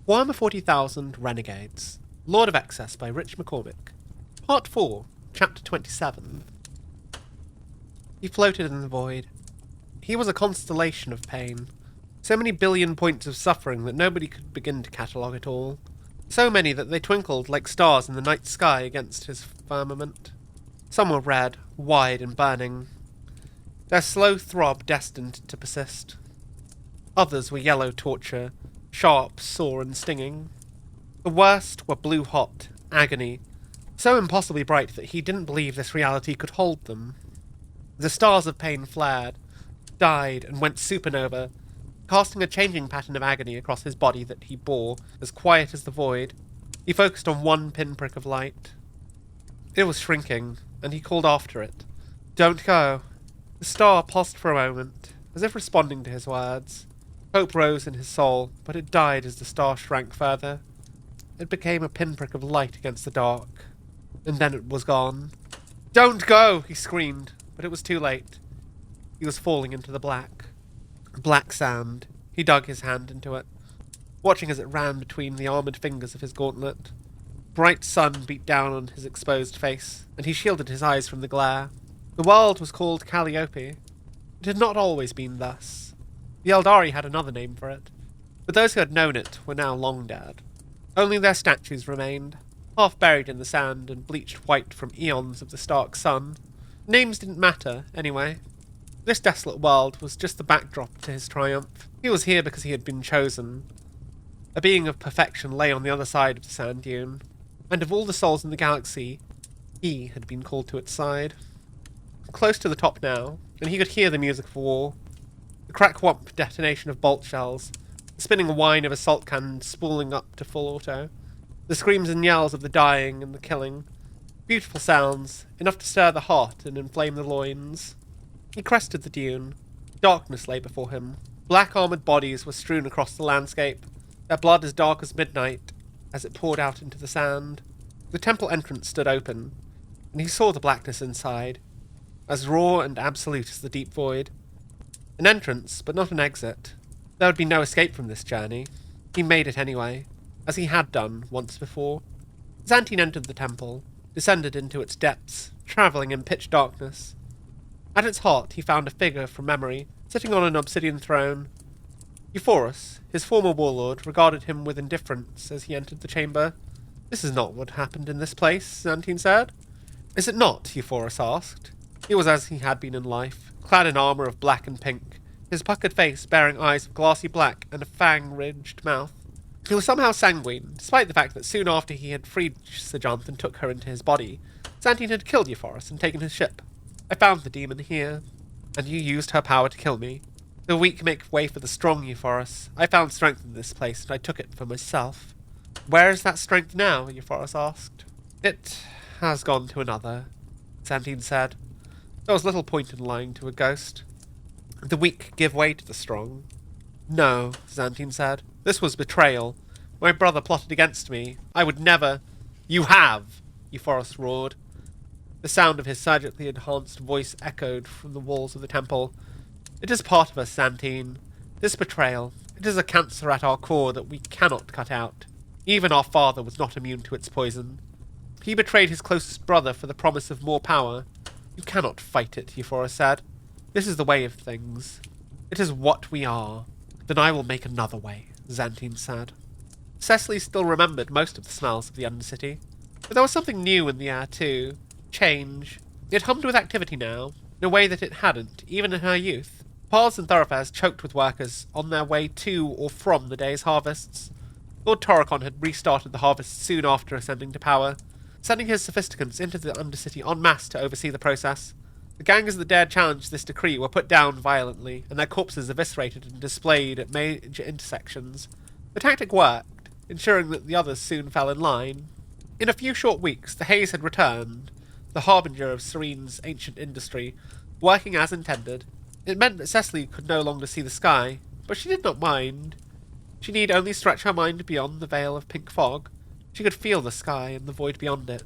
Warhammer 40,000 Renegades, Lord of Excess by Rich McCormick. Part 4, Chapter 27. He floated in the void. He was a constellation of pain. So many billion points of suffering that nobody could begin to catalogue it all. So many that they twinkled like stars in the night sky against his firmament. Some were red, wide and burning, their slow throb destined to persist. Others were yellow torture, sharp, sore and stinging. The worst were blue-hot, agony, so impossibly bright that he didn't believe this reality could hold them. The stars of pain flared, died and went supernova, casting a changing pattern of agony across his body that he bore, as quiet as the void. He focused on one pinprick of light. It was shrinking, and he called after it. "Don't go." The star paused for a moment, as if responding to his words. Hope rose in his soul, but it died as the star shrank further. It became a pinprick of light against the dark, and then it was gone. "Don't go!" he screamed, but it was too late. He was falling into the black. Black sand. He dug his hand into it, watching as it ran between the armoured fingers of his gauntlet. Bright sun beat down on his exposed face, and he shielded his eyes from the glare. The world was called Calliope. It had not always been thus. The Eldari had another name for it, but those who had known it were now long dead. Only their statues remained, half buried in the sand and bleached white from eons of the stark sun. Names didn't matter, anyway. This desolate world was just the backdrop to his triumph. He was here because he had been chosen. A being of perfection lay on the other side of the sand dune, and of all the souls in the galaxy, he had been called to its side. Close to the top now, and he could hear the music of war. The crack-whomp detonation of bolt shells, the spinning whine of assault cannons spooling up to full auto, the screams and yells of the dying and the killing. Beautiful sounds, enough to stir the heart and inflame the loins. He crested the dune. Darkness lay before him. Black armoured bodies were strewn across the landscape, their blood as dark as midnight as it poured out into the sand. The temple entrance stood open, and he saw the blackness inside, as raw and absolute as the deep void. An entrance, but not an exit. There would be no escape from this journey. He made it anyway, as he had done once before. Xantine entered the temple, descended into its depths, travelling in pitch darkness. At its heart he found a figure from memory, sitting on an obsidian throne. Euphorus, his former warlord, regarded him with indifference as he entered the chamber. "This is not what happened in this place," Xantine said. "Is it not?" Euphorus asked. He was as he had been in life, clad in armour of black and pink, his puckered face bearing eyes of glassy black and a fang-ridged mouth. He was somehow sanguine, despite the fact that soon after he had freed Xantine and took her into his body, Xantine had killed Euphorus and taken his ship. "I found the demon here, and you used her power to kill me. The weak make way for the strong, Euphorus. I found strength in this place, and I took it for myself." "Where is that strength now?" Euphorus asked. "It has gone to another," Xantine said. There was little point in lying to a ghost. "The weak give way to the strong." "No," Xantine said. "This was betrayal. My brother plotted against me. I would never—" "You have!" Euphorus roared. The sound of his surgically enhanced voice echoed from the walls of the temple. "It is part of us, Xantine. This betrayal. It is a cancer at our core that we cannot cut out. Even our father was not immune to its poison. He betrayed his closest brother for the promise of more power. You cannot fight it," Euphorus said. "This is the way of things. It is what we are." "Then I will make another way," Xantine said. Cecily still remembered most of the smells of the Undercity, but there was something new in the air too. Change. It hummed with activity now, in a way that it hadn't, even in her youth. Paths and thoroughfares choked with workers on their way to or from the day's harvests. Lord Toricon had restarted the harvest soon after ascending to power, sending his sophisticants into the Undercity en masse to oversee the process. The gangs that dared challenge this decree were put down violently, and their corpses eviscerated and displayed at major intersections. The tactic worked, ensuring that the others soon fell in line. In a few short weeks, the haze had returned, the harbinger of Serene's ancient industry, working as intended. It meant that Cecily could no longer see the sky, but she did not mind. She need only stretch her mind beyond the veil of pink fog. She could feel the sky and the void beyond it.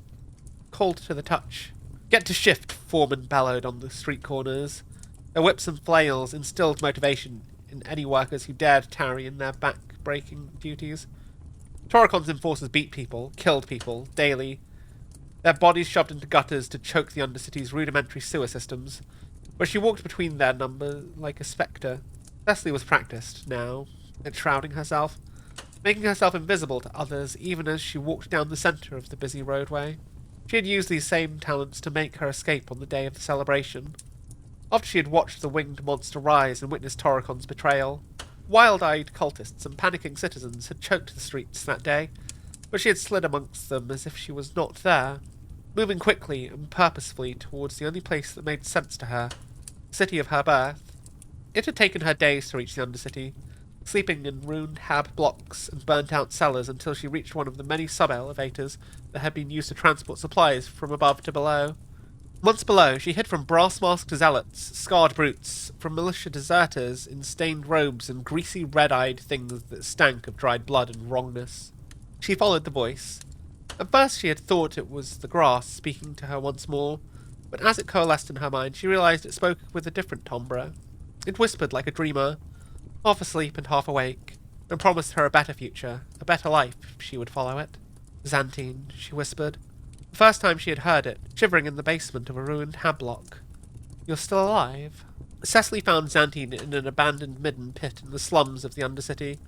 Cold to the touch. "Get to shift," foremen bellowed on the street corners. Their whips and flails instilled motivation in any workers who dared tarry in their back-breaking duties. Torocon's enforcers beat people, killed people, daily, their bodies shoved into gutters to choke the Undercity's rudimentary sewer systems, but she walked between their number like a spectre. Cecily was practiced, now, at shrouding herself, making herself invisible to others even as she walked down the centre of the busy roadway. She had used these same talents to make her escape on the day of the celebration. After she had watched the winged monster rise and witnessed Torocon's betrayal, wild-eyed cultists and panicking citizens had choked the streets that day, but she had slid amongst them as if she was not there, moving quickly and purposefully towards the only place that made sense to her, the city of her birth. It had taken her days to reach the Undercity, sleeping in ruined hab blocks and burnt-out cellars until she reached one of the many sub-elevators that had been used to transport supplies from above to below. Once below, she hid from brass-masked zealots, scarred brutes, from militia deserters in stained robes and greasy red-eyed things that stank of dried blood and wrongness. She followed the voice. At first she had thought it was the grass speaking to her once more, but as it coalesced in her mind, she realized it spoke with a different timbre. It whispered like a dreamer, half asleep and half awake, and promised her a better future, a better life, if she would follow it. Xantine, she whispered. The first time she had heard it, shivering in the basement of a ruined hablock. You're still alive? Cecily found Xantine in an abandoned midden pit in the slums of the Undercity.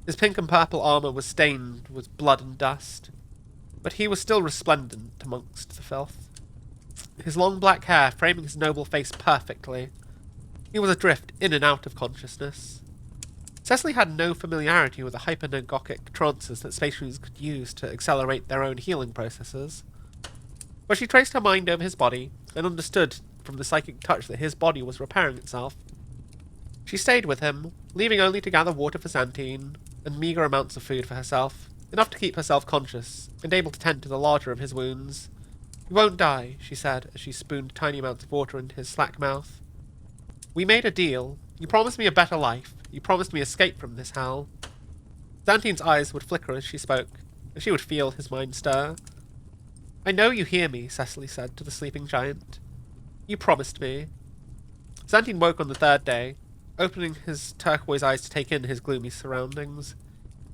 His pink and purple armour was stained with blood and dust, but he was still resplendent amongst the filth. His long black hair framing his noble face perfectly. He was adrift in and out of consciousness. Cecily had no familiarity with the hypnagogic trances that space marines could use to accelerate their own healing processes, but she traced her mind over his body and understood from the psychic touch that his body was repairing itself. She stayed with him, leaving only to gather water for Xantine and meagre amounts of food for herself, enough to keep herself conscious and able to tend to the larger of his wounds. You won't die, she said as she spooned tiny amounts of water into his slack mouth. We made a deal. You promised me a better life. You promised me escape from this hell. Xantine's eyes would flicker as she spoke, and she would feel his mind stir. I know you hear me, Cecily said to the sleeping giant. You promised me. Xantine woke on the third day, opening his turquoise eyes to take in his gloomy surroundings.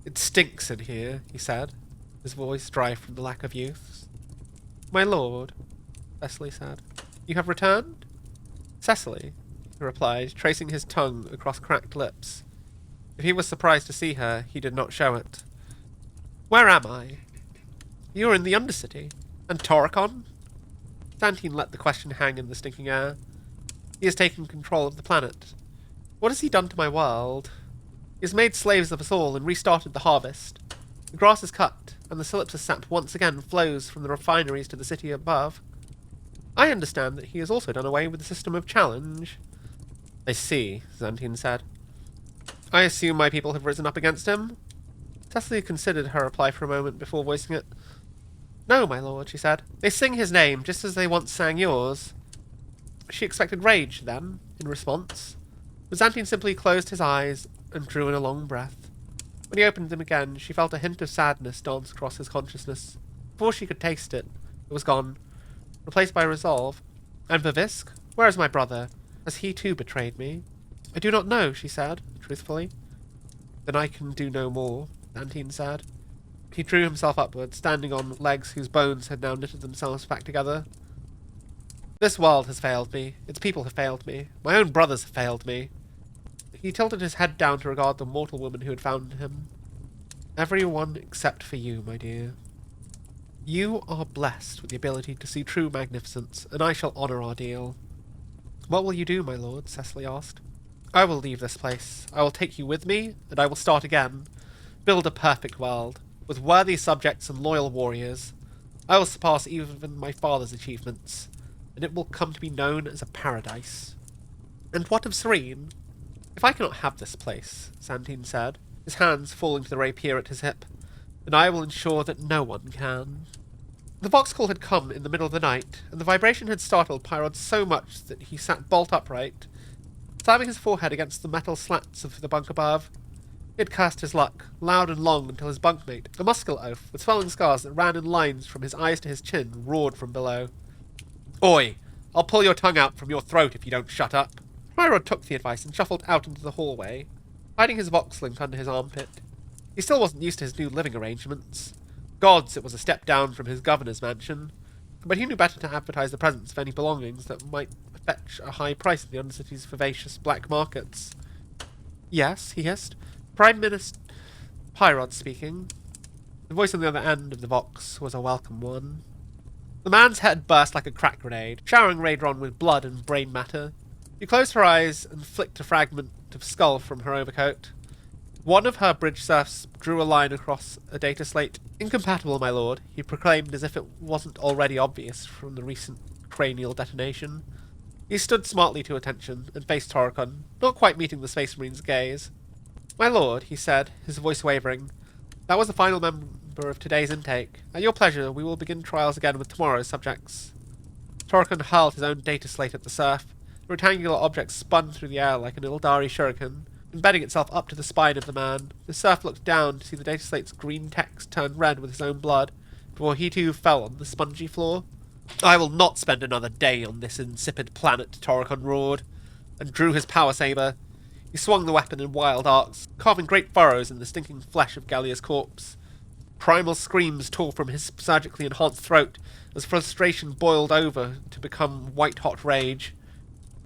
It stinks in here, he said, his voice dry from the lack of youth. My lord, Cecily said. You have returned? Cecily, he replied, tracing his tongue across cracked lips. If he was surprised to see her, he did not show it. Where am I? You are in the Undercity. And Toricon? Xantine let the question hang in the stinking air. He has taken control of the planet. What has he done to my world? He has made slaves of us all and restarted the harvest. The grass is cut, and the Calypso sap once again flows from the refineries to the city above. I understand that he has also done away with the system of challenge. I see, Xantine said. I assume my people have risen up against him? Cecily considered her reply for a moment before voicing it. No, my lord, she said. They sing his name just as they once sang yours. She expected rage, then, in response. But Xantine simply closed his eyes and drew in a long breath. When he opened them again, she felt a hint of sadness dance across his consciousness. Before she could taste it, it was gone, replaced by resolve. And Vivisk? Where is my brother? Has he too betrayed me? I do not know, she said, truthfully. Then I can do no more, Xantine said. He drew himself upward, standing on legs whose bones had now knitted themselves back together. This world has failed me. Its people have failed me. My own brothers have failed me. He tilted his head down to regard the mortal woman who had found him. Everyone except for you, my dear. You are blessed with the ability to see true magnificence, and I shall honour our deal. What will you do, my lord? Cecily asked. I will leave this place. I will take you with me, and I will start again. Build a perfect world, with worthy subjects and loyal warriors. I will surpass even my father's achievements, and it will come to be known as a paradise. And what of Serene? If I cannot have this place, Xantine said, his hands falling to the rapier at his hip, then I will ensure that no one can. The vox call had come in the middle of the night, and the vibration had startled Pyrod so much that he sat bolt upright, slamming his forehead against the metal slats of the bunk above. He had cursed his luck, loud and long, until his bunkmate, a muscular oaf with swelling scars that ran in lines from his eyes to his chin, roared from below. Oi! I'll pull your tongue out from your throat if you don't shut up. Pyrod took the advice and shuffled out into the hallway, hiding his vox link under his armpit. He still wasn't used to his new living arrangements. Gods, it was a step down from his governor's mansion, but he knew better to advertise the presence of any belongings that might fetch a high price in the Undercity's vivacious black markets. Yes, he hissed. Prime Minister Pyrod speaking. The voice on the other end of the vox was a welcome one. The man's head burst like a crack grenade, showering Raedron with blood and brain matter. She closed her eyes and flicked a fragment of skull from her overcoat. One of her bridge serfs drew a line across a data slate. Incompatible, my lord, he proclaimed as if it wasn't already obvious from the recent cranial detonation. He stood smartly to attention and faced Toricon, not quite meeting the Space Marine's gaze. My lord, he said, his voice wavering, that was the final member of today's intake. At your pleasure, we will begin trials again with tomorrow's subjects. Toricon hurled his own data slate at the surf. The rectangular object spun through the air like an Ildari shuriken, embedding itself up to the spine of the man. The surf looked down to see the data slate's green text turn red with his own blood, before he too fell on the spongy floor. I will not spend another day on this insipid planet, Toricon roared, and drew his power saber. He swung the weapon in wild arcs, carving great furrows in the stinking flesh of Gallia's corpse. Primal screams tore from his surgically enhanced throat as frustration boiled over to become white-hot rage.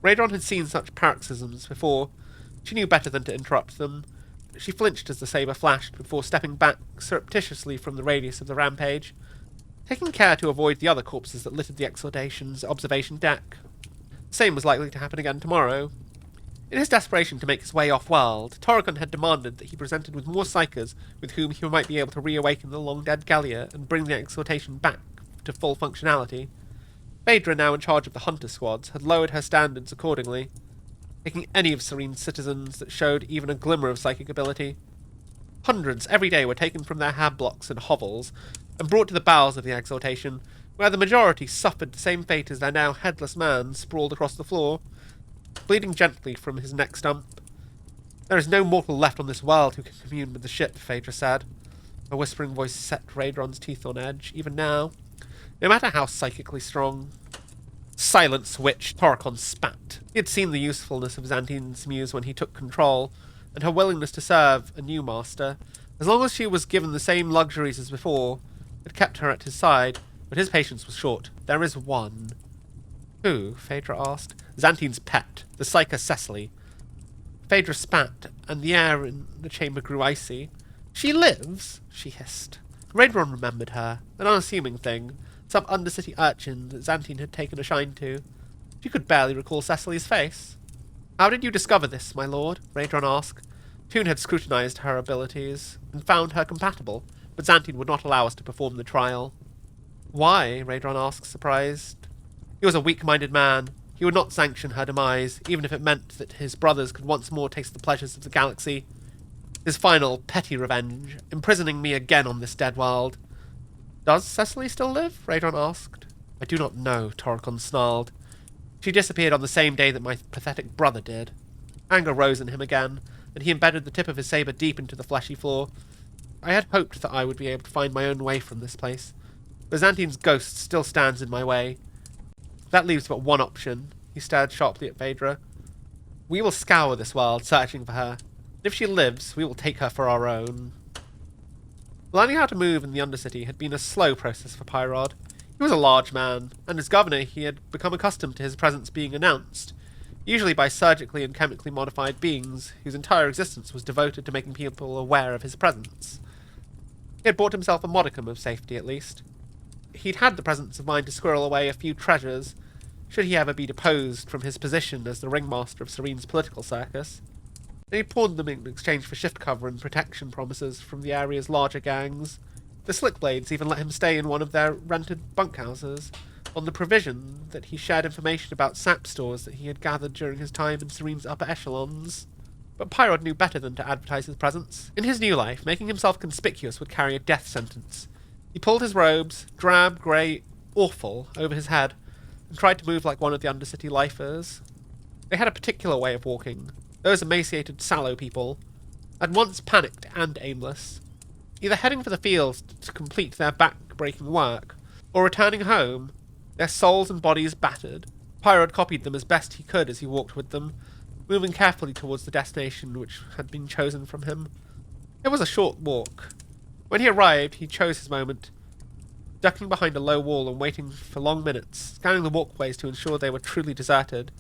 Raedron had seen such paroxysms before. She knew better than to interrupt them. She flinched as the saber flashed before stepping back surreptitiously from the radius of the rampage, taking care to avoid the other corpses that littered the exhortation's observation deck. The same was likely to happen again tomorrow. In his desperation to make his way off-world, Toricon had demanded that he presented with more psychers with whom he might be able to reawaken the long-dead Gallia and bring the exhortation back to full functionality. Phaedra, now in charge of the hunter squads, had lowered her standards accordingly, taking any of Serene's citizens that showed even a glimmer of psychic ability. Hundreds every day were taken from their hab blocks and hovels and brought to the bowels of the exhortation, where the majority suffered the same fate as their now headless man sprawled across the floor, bleeding gently from his neck stump. There is no mortal left on this world who can commune with the ship, Phaedra said. Her whispering voice set Raedron's teeth on edge, even now, no matter how psychically strong. Silence, witch, Toricon spat. He had seen the usefulness of Xantine's muse when he took control, and her willingness to serve a new master, as long as she was given the same luxuries as before, had kept her at his side, but his patience was short. There is one. Who? Phaedra asked. Xantine's pet, the psyker Cecily. Phaedra spat, and the air in the chamber grew icy. She lives? She hissed. Raedron remembered her, an unassuming thing, some undercity urchin that Xantine had taken a shine to. She could barely recall Cecily's face. How did you discover this, my lord? Raedron asked. Toon had scrutinized her abilities, and found her compatible, but Xantine would not allow us to perform the trial. Why? Raedron asked, surprised. He was a weak-minded man. He would not sanction her demise, even if it meant that his brothers could once more taste the pleasures of the galaxy. His final, petty revenge, imprisoning me again on this dead world. Does Cecily still live? Raedron asked. I do not know, Toricon snarled. She disappeared on the same day that my pathetic brother did. Anger rose in him again, and he embedded the tip of his saber deep into the fleshy floor. I had hoped that I would be able to find my own way from this place, but Xantine's ghost still stands in my way. That leaves but one option. He stared sharply at Phaedra. We will scour this world, searching for her. If she lives, we will take her for our own. Learning how to move in the Undercity had been a slow process for Pyrod. He was a large man, and as governor he had become accustomed to his presence being announced, usually by surgically and chemically modified beings whose entire existence was devoted to making people aware of his presence. He had bought himself a modicum of safety, at least. He'd had the presence of mind to squirrel away a few treasures, should he ever be deposed from his position as the ringmaster of Serene's political circus. And he pawned them in exchange for shift cover and protection promises from the area's larger gangs. The Slickblades even let him stay in one of their rented bunkhouses, on the provision that he shared information about sap stores that he had gathered during his time in Serene's upper echelons. But Pyrod knew better than to advertise his presence. In his new life, making himself conspicuous would carry a death sentence. He pulled his robes, drab, grey, awful, over his head, and tried to move like one of the Undercity lifers. They had a particular way of walking. Those emaciated, sallow people, at once panicked and aimless, either heading for the fields to complete their back-breaking work, or returning home, their souls and bodies battered. Pyrod copied them as best he could as he walked with them, moving carefully towards the destination which had been chosen from him. It was a short walk. When he arrived, he chose his moment, ducking behind a low wall and waiting for long minutes, scanning the walkways to ensure they were truly deserted,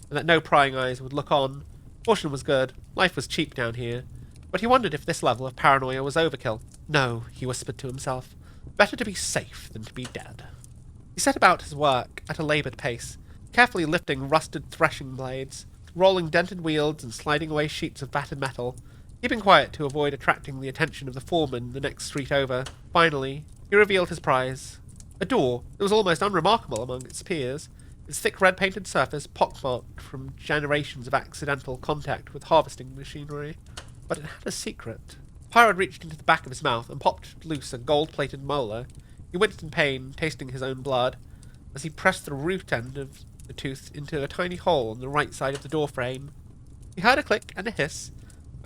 and that no prying eyes would look on. Caution was good. Life was cheap down here. But he wondered if this level of paranoia was overkill. No, he whispered to himself. Better to be safe than to be dead. He set about his work at a laboured pace, carefully lifting rusted threshing blades, rolling dented wheels and sliding away sheets of battered metal, keeping quiet to avoid attracting the attention of the foreman the next street over. Finally, he revealed his prize. A door that was almost unremarkable among its peers, its thick red-painted surface pockmarked from generations of accidental contact with harvesting machinery. But it had a secret. Pyrod reached into the back of his mouth and popped loose a gold-plated molar. He winced in pain, tasting his own blood, as he pressed the root end of the tooth into a tiny hole on the right side of the door frame. He heard a click and a hiss,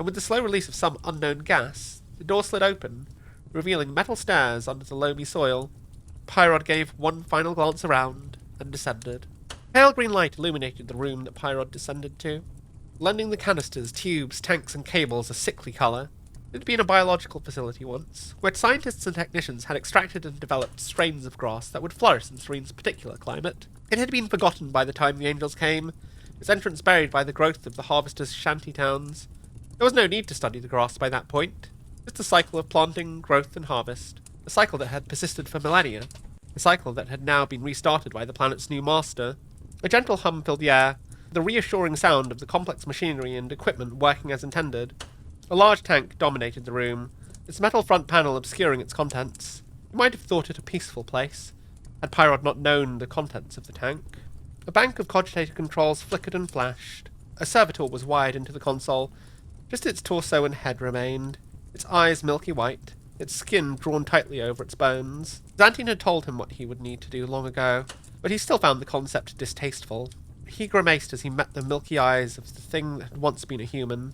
and with the slow release of some unknown gas, the door slid open, revealing metal stairs under the loamy soil. Pyrod gave one final glance around and descended. Pale green light illuminated the room that Pyrod descended to, lending the canisters, tubes, tanks, and cables a sickly colour. It had been a biological facility once, where scientists and technicians had extracted and developed strains of grass that would flourish in Serene's particular climate. It had been forgotten by the time the angels came, its entrance buried by the growth of the harvesters' shanty towns. There was no need to study the grass by that point, just a cycle of planting, growth, and harvest, a cycle that had persisted for millennia, a cycle that had now been restarted by the planet's new master. A gentle hum filled the air, the reassuring sound of the complex machinery and equipment working as intended. A large tank dominated the room, its metal front panel obscuring its contents. You might have thought it a peaceful place, had Pyrod not known the contents of the tank. A bank of cogitator controls flickered and flashed. A servitor was wired into the console. Just its torso and head remained, its eyes milky white, its skin drawn tightly over its bones. Xantine had told him what he would need to do long ago, but he still found the concept distasteful. He grimaced as he met the milky eyes of the thing that had once been a human.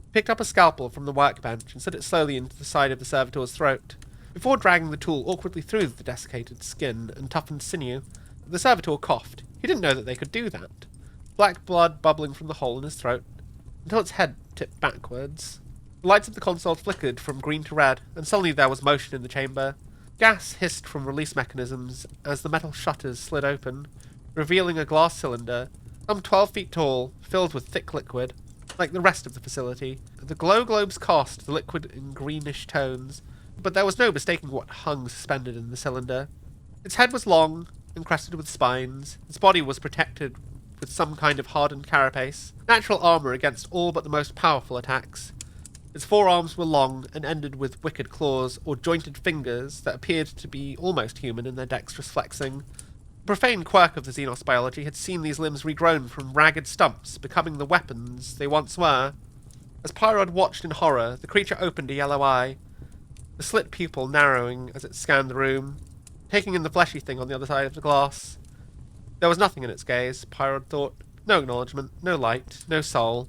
He picked up a scalpel from the workbench and set it slowly into the side of the servitor's throat, before dragging the tool awkwardly through the desiccated skin and toughened sinew. The servitor coughed. He didn't know that they could do that. Black blood bubbling from the hole in his throat, until its head tipped backwards. The lights of the console flickered from green to red, and suddenly there was motion in the chamber. Gas hissed from release mechanisms as the metal shutters slid open, revealing a glass cylinder, some 12 feet tall, filled with thick liquid. Like the rest of the facility, the glow globes cast the liquid in greenish tones, but there was no mistaking what hung suspended in the cylinder. Its head was long and crested with spines. Its body was protected with some kind of hardened carapace, natural armour against all but the most powerful attacks. Its forearms were long and ended with wicked claws or jointed fingers that appeared to be almost human in their dexterous flexing. The profane quirk of the Xenos biology had seen these limbs regrown from ragged stumps, becoming the weapons they once were. As Pyrod watched in horror, the creature opened a yellow eye, the slit pupil narrowing as it scanned the room, taking in the fleshy thing on the other side of the glass. There was nothing in its gaze, Pyrod thought. No acknowledgement, no light, no soul.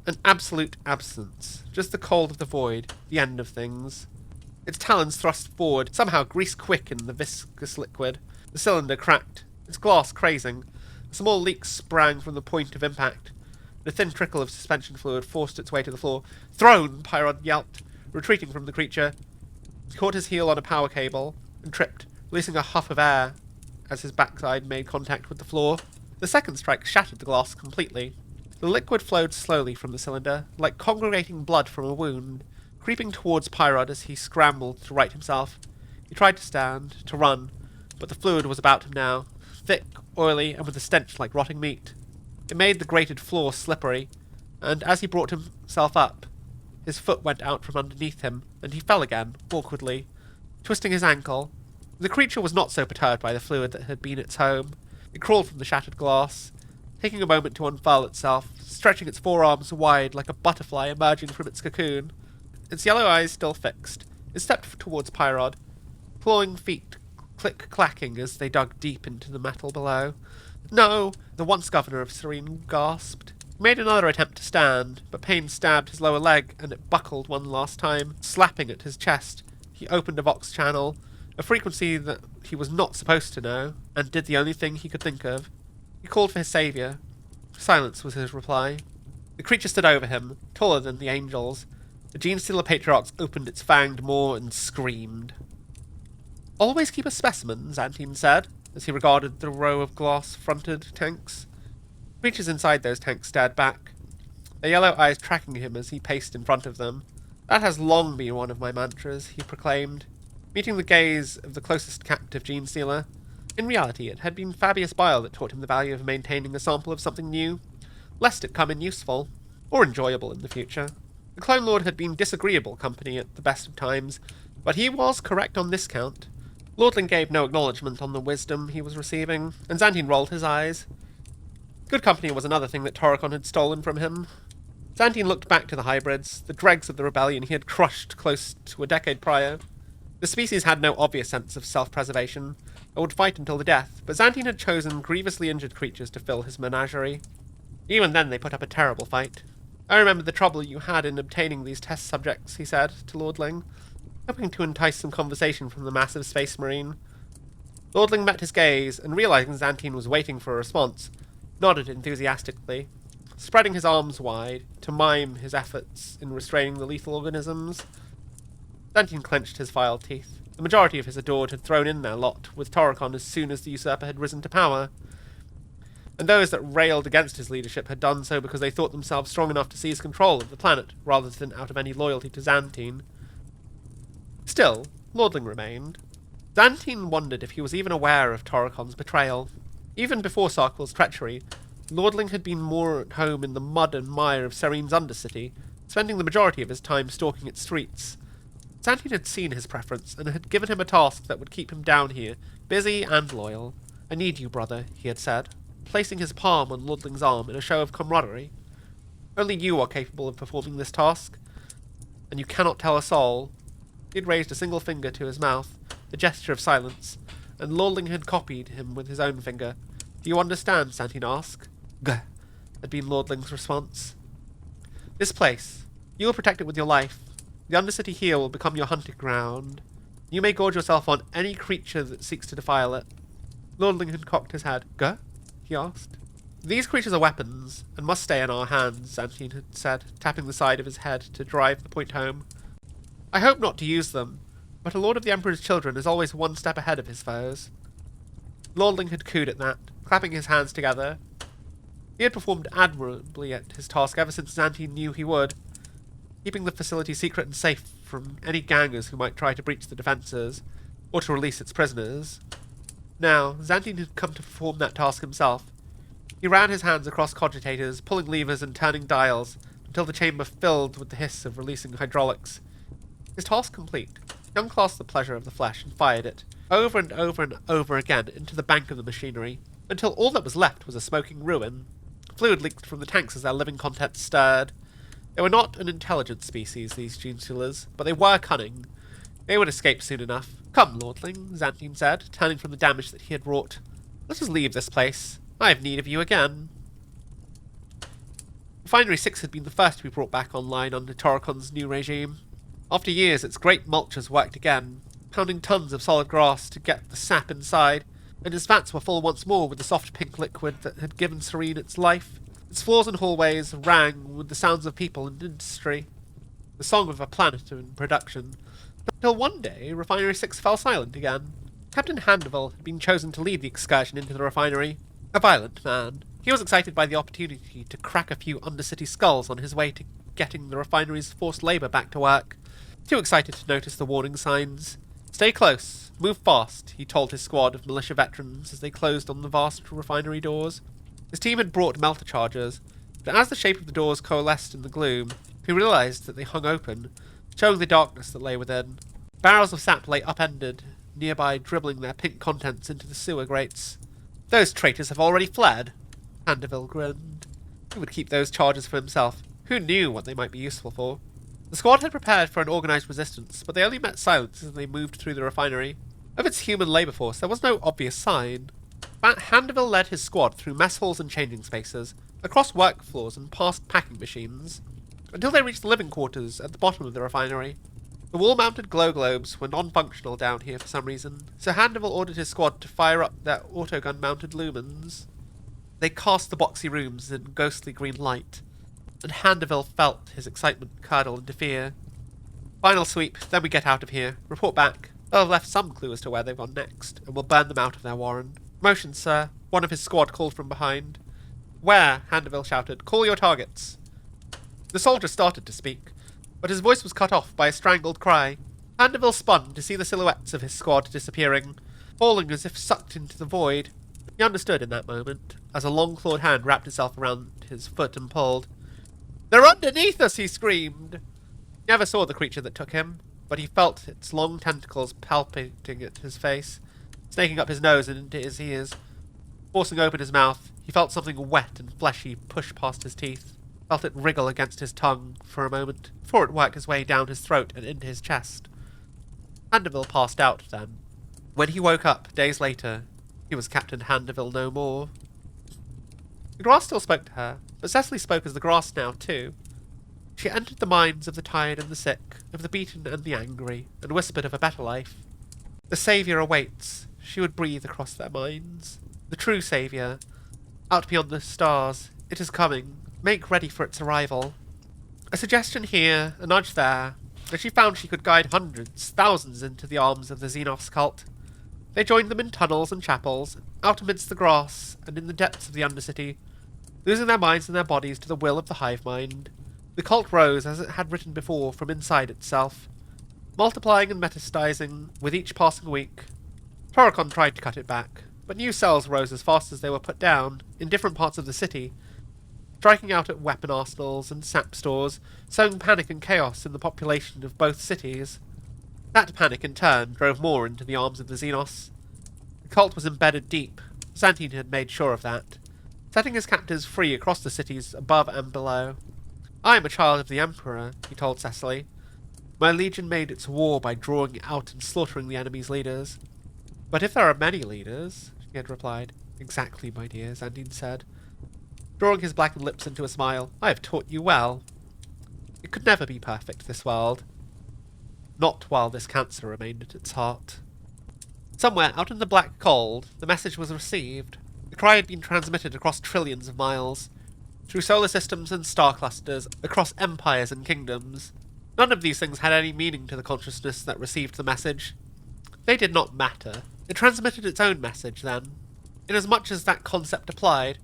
An absolute absence. Just the cold of the void, the end of things. Its talons thrust forward, somehow grease-quick in the viscous liquid. The cylinder cracked, its glass crazing. A small leak sprang from the point of impact. A thin trickle of suspension fluid forced its way to the floor. Thrown! Pyrod yelped, retreating from the creature. He caught his heel on a power cable and tripped, releasing a huff of air as his backside made contact with the floor. The second strike shattered the glass completely. The liquid flowed slowly from the cylinder, like congregating blood from a wound, creeping towards Pyrod as he scrambled to right himself. He tried to stand, to run, but the fluid was about him now, thick, oily, and with a stench like rotting meat. It made the grated floor slippery, and as he brought himself up, his foot went out from underneath him, and he fell again, awkwardly, twisting his ankle. The creature was not so perturbed by the fluid that had been its home. It crawled from the shattered glass, taking a moment to unfurl itself, stretching its forearms wide like a butterfly emerging from its cocoon. Its yellow eyes still fixed, it stepped towards Pyrod, clawing feet click-clacking as they dug deep into the metal below. No! The once governor of Serene gasped. He made another attempt to stand, but pain stabbed his lower leg, and it buckled one last time, slapping at his chest. He opened a Vox channel, a frequency that he was not supposed to know, and did the only thing he could think of. He called for his saviour. Silence was his reply. The creature stood over him, taller than the angels, The Genestealer Patriarchs opened its fanged maw and screamed. "Always keep a specimen," Xantine said, as he regarded the row of glass-fronted tanks. Creatures inside those tanks stared back, their yellow eyes tracking him as he paced in front of them. "That has long been one of my mantras," he proclaimed, meeting the gaze of the closest captive Genestealer. In reality, it had been Fabius Bile that taught him the value of maintaining a sample of something new, lest it come in useful, or enjoyable in the future. The Clone Lord had been disagreeable company at the best of times, but he was correct on this count. Lordling gave no acknowledgement on the wisdom he was receiving, and Xantine rolled his eyes. Good company was another thing that Toricon had stolen from him. Xantine looked back to the hybrids, the dregs of the rebellion he had crushed close to a decade prior. The species had no obvious sense of self-preservation, and would fight until the death, but Xantine had chosen grievously injured creatures to fill his menagerie. Even then they put up a terrible fight. "I remember the trouble you had in obtaining these test subjects," he said to Lordling, hoping to entice some conversation from the massive space marine. Lordling met his gaze, and realizing Xantine was waiting for a response, nodded enthusiastically, spreading his arms wide to mime his efforts in restraining the lethal organisms. Xantine clenched his vile teeth. The majority of his adored had thrown in their lot with Toricon as soon as the usurper had risen to power, and those that railed against his leadership had done so because they thought themselves strong enough to seize control of the planet, rather than out of any loyalty to Xantine. Still, Lordling remained. Xantine wondered if he was even aware of Toricon's betrayal. Even before Sarkvil's treachery, Lordling had been more at home in the mud and mire of Serene's Undercity, spending the majority of his time stalking its streets. Xantine had seen his preference, and had given him a task that would keep him down here, busy and loyal. "I need you, brother," he had said, placing his palm on Lordling's arm in a show of camaraderie. "Only you are capable of performing this task, and you cannot tell a soul." He had raised a single finger to his mouth, a gesture of silence, and Lordling had copied him with his own finger. "Do you understand?" Xantine asked. "Gah," had been Lordling's response. "This place, you will protect it with your life. The Undercity here will become your hunting ground. You may gorge yourself on any creature that seeks to defile it." Lordling had cocked his head. "Gah?" he asked. "These creatures are weapons, and must stay in our hands," Xantine had said, tapping the side of his head to drive the point home. "I hope not to use them, but a Lord of the Emperor's children is always one step ahead of his foes." Lordling had cooed at that, clapping his hands together. He had performed admirably at his task ever since Xantine knew he would, keeping the facility secret and safe from any gangers who might try to breach the defences, or to release its prisoners. Now, Xantine had come to perform that task himself. He ran his hands across cogitators, pulling levers and turning dials, until the chamber filled with the hiss of releasing hydraulics. His task complete, he unclasped the pleasure of the flesh and fired it, over and over and over again, into the bank of the machinery, until all that was left was a smoking ruin. Fluid leaked from the tanks as their living contents stirred. They were not an intelligent species, these Genestealers, but they were cunning. They would escape soon enough. "Come, Lordling," Xantine said, turning from the damage that he had wrought. "Let us leave this place. I have need of you again." Refinery 6 had been the first to be brought back online under Toricon's new regime. After years, its great mulchers worked again, pounding tons of solid grass to get the sap inside, and its vats were full once more with the soft pink liquid that had given Serene its life. Its floors and hallways rang with the sounds of people and industry, the song of a planet in production, until one day Refinery 6 fell silent again. Captain Handeville had been chosen to lead the excursion into the refinery. A violent man, he was excited by the opportunity to crack a few Undercity skulls on his way to getting the refinery's forced labour back to work. Too excited to notice the warning signs. "Stay close, move fast," he told his squad of militia veterans as they closed on the vast refinery doors. His team had brought melter chargers, but as the shape of the doors coalesced in the gloom, he realized that they hung open, showing the darkness that lay within. Barrels of sap lay upended, nearby dribbling their pink contents into the sewer grates. "Those traitors have already fled," Handeville grinned. He would keep those charges for himself. Who knew what they might be useful for? The squad had prepared for an organised resistance, but they only met silence as they moved through the refinery. Of its human labour force, there was no obvious sign. Handeville led his squad through mess halls and changing spaces, across work floors and past packing machines, until they reached the living quarters at the bottom of the refinery. The wall-mounted glow globes were non-functional down here for some reason, so Handeville ordered his squad to fire up their autogun-mounted lumens. They cast the boxy rooms in ghostly green light. and Handeville felt his excitement curdle into fear. Final sweep, then we get out of here. Report back. They'll have left some clue as to where they've gone next, and we'll burn them out of their warren. Motion, sir. One of his squad called from behind. Where? Handeville shouted. Call your targets. The soldier started to speak, but his voice was cut off by a strangled cry. Handeville spun to see the silhouettes of his squad disappearing, falling as if sucked into the void. He understood in that moment, as a long-clawed hand wrapped itself around his foot and pulled. "They're underneath us!" he screamed. He never saw the creature that took him, but he felt its long tentacles palpating at his face, snaking up his nose and into his ears. Forcing open his mouth, he felt something wet and fleshy push past his teeth, felt it wriggle against his tongue for a moment, before it worked its way down his throat and into his chest. Handeville passed out then. When he woke up, days later, he was Captain Handeville no more. The grass still spoke to her, but Cecily spoke as the grass now, too. She entered the minds of the tired and the sick, of the beaten and the angry, and whispered of a better life. The saviour awaits. She would breathe across their minds. The true saviour. Out beyond the stars. It is coming. Make ready for its arrival. A suggestion here, a nudge there, but she found she could guide hundreds, thousands into the arms of the Xenos cult. They joined them in tunnels and chapels, out amidst the grass, and in the depths of the Undercity, losing their minds and their bodies to the will of the hive mind. The cult rose, as it had written before, from inside itself, multiplying and metastasizing with each passing week. Toricon tried to cut it back, but new cells rose as fast as they were put down, in different parts of the city, striking out at weapon arsenals and sap stores, sowing panic and chaos in the population of both cities. That panic, in turn, drove more into the arms of the Xenos. The cult was embedded deep. Xantine had made sure of that, setting his captives free across the cities above and below. "I am a child of the Emperor," he told Cecily. "My legion made its war by drawing out and slaughtering the enemy's leaders." "But if there are many leaders," she had replied. "Exactly, my dear," Xantine said, drawing his blackened lips into a smile. "I have taught you well. It could never be perfect, this world. Not while this cancer remained at its heart." Somewhere out in the black cold, the message was received. The cry had been transmitted across trillions of miles, through solar systems and star clusters, across empires and kingdoms. None of these things had any meaning to the consciousness that received the message. They did not matter. It transmitted its own message, then, inasmuch as that concept applied.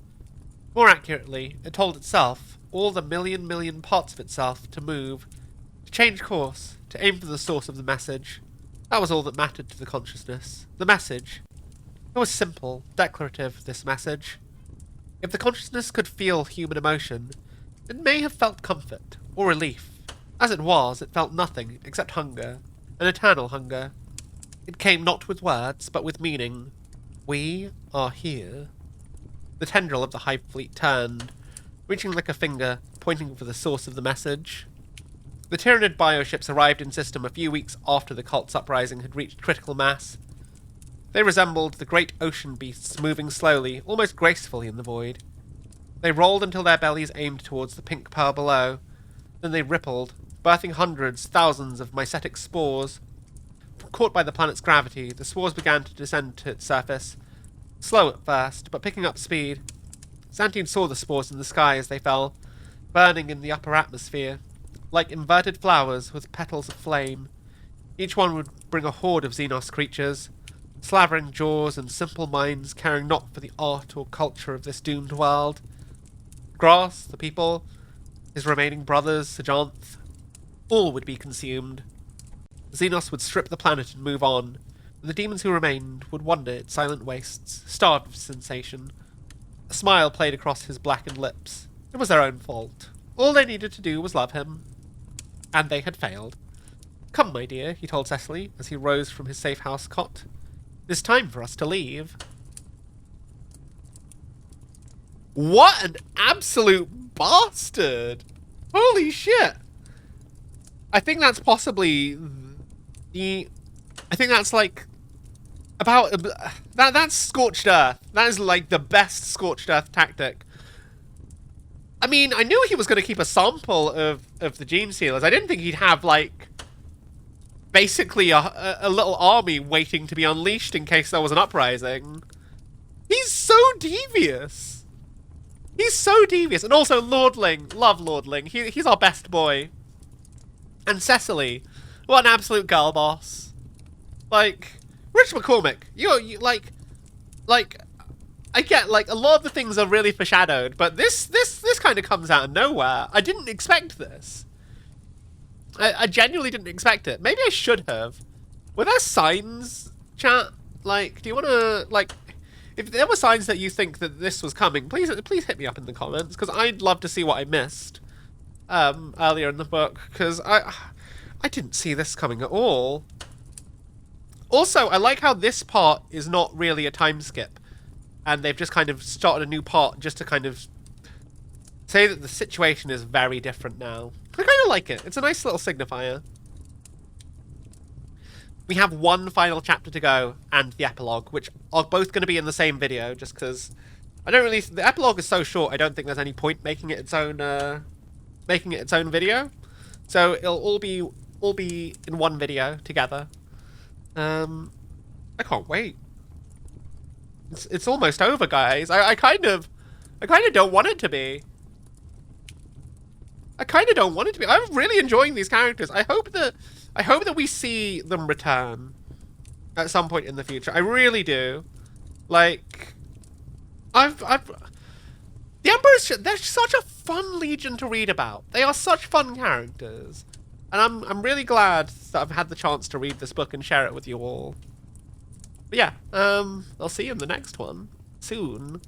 More accurately, it told itself, all the million parts of itself, to move, to change course, to aim for the source of the message. That was all that mattered to the consciousness. The message. It was simple, declarative, this message. If the consciousness could feel human emotion, it may have felt comfort, or relief. As it was, it felt nothing except hunger, an eternal hunger. It came not with words, but with meaning. We are here. The tendril of the hive fleet turned, reaching like a finger, pointing for the source of the message. The Tyranid bioships arrived in system a few weeks after the cult's uprising had reached critical mass. They resembled the great ocean beasts moving slowly, almost gracefully in the void. They rolled until their bellies aimed towards the pink pearl below. Then they rippled, birthing hundreds, thousands of mycetic spores. Caught by the planet's gravity, the spores began to descend to its surface, slow at first, but picking up speed. Xantine saw the spores in the sky as they fell, burning in the upper atmosphere, like inverted flowers with petals of flame. Each one would bring a horde of Xenos creatures, slavering jaws and simple minds caring not for the art or culture of this doomed world. Grass, the people, his remaining brothers, Sejanth, all would be consumed. Xenos would strip the planet and move on, and the demons who remained would wander its silent wastes, starved of sensation. A smile played across his blackened lips. It was their own fault. All they needed to do was love him. And they had failed. "Come, my dear," he told Cecily, as he rose from his safe house cot. "It is time for us to leave." What an absolute bastard! Holy shit! I think that's possibly I think that's like about that's scorched earth. That is like the best scorched earth tactic. I mean, I knew he was going to keep a sample of the gene sealers. I didn't think he'd have like basically a little army waiting to be unleashed in case there was an uprising. He's so devious. He's so devious. And also Lordling. Love Lordling. He's our best boy. And Cecily. What an absolute girl boss. Like, Rich McCormick, you like, I get, like, a lot of the things are really foreshadowed, but this kind of comes out of nowhere. I didn't expect this. I genuinely didn't expect it. Maybe I should have. Were there signs, chat? Like, do you want to, like, if there were signs that you think that this was coming, please hit me up in the comments, because I'd love to see what I missed earlier in the book, because I didn't see this coming at all. Also, I like how this part is not really a time skip, and they've just kind of started a new part just to kind of say that the situation is very different now. I kind of like it. It's a nice little signifier. We have one final chapter to go, and the epilogue, which are both going to be in the same video, just because I don't really... The epilogue is so short, I don't think there's any point making it its own video. So it'll all be in one video together. I can't wait. It's almost over, guys. I kind of don't want it to be. I'm really enjoying these characters. I hope that we see them return at some point in the future. I really do. Like, the Emperor's... They're such a fun Legion to read about. They are such fun characters. And I'm really glad that I've had the chance to read this book and share it with you all. But yeah, I'll see you in the next one soon.